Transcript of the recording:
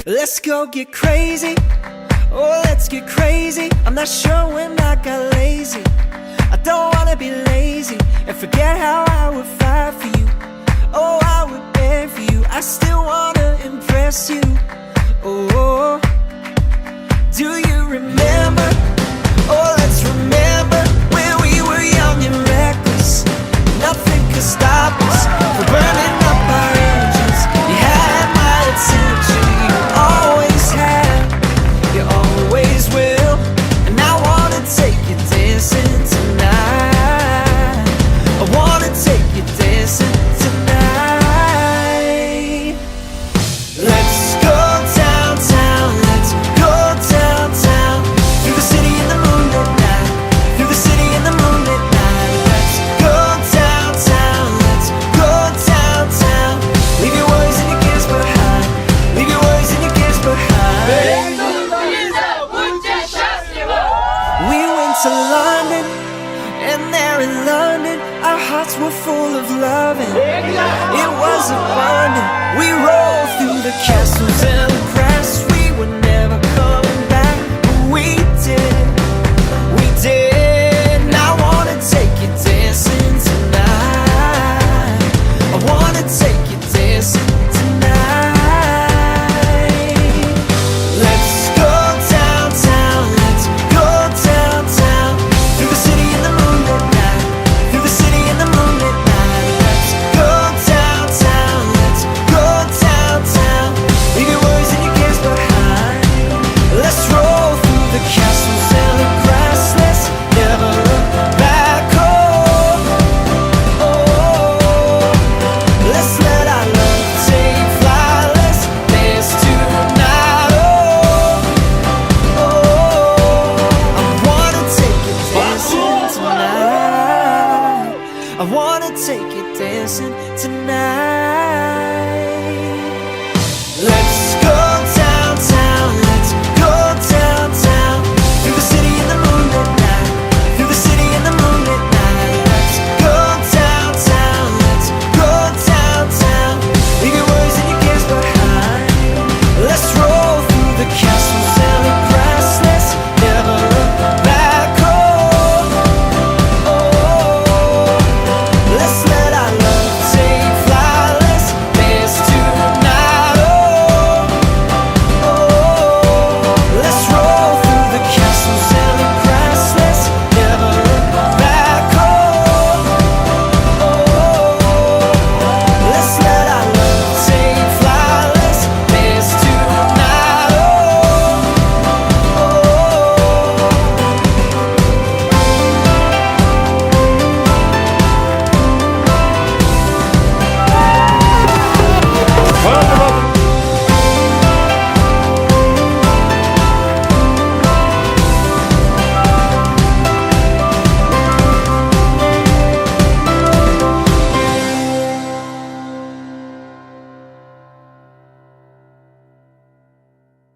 Let's go get crazy. Oh, let's get crazy. I'm not sure when I got lazy. I don't wanna be lazy and forget how I would fight for you. Oh, I would beg for you. I still wanna impress you. Oh, do you remember? Oh, let's remember when we were young and reckless. Nothing could stop us from burning up our engines. You had my attention. You always have. You always will. And I wanna take you dancing tonight. I wanna take you dancing tonight. Let's go downtown. Let's go downtown. Through the city in the moonlit night. Through the city in the moonlit night. Let's go downtown. Let's go downtown. Leave your worries and your cares behind. Leave your worries and your cares behind. We went to London, and there in London, our hearts were full of loving. It was abundant. We rolled through the castle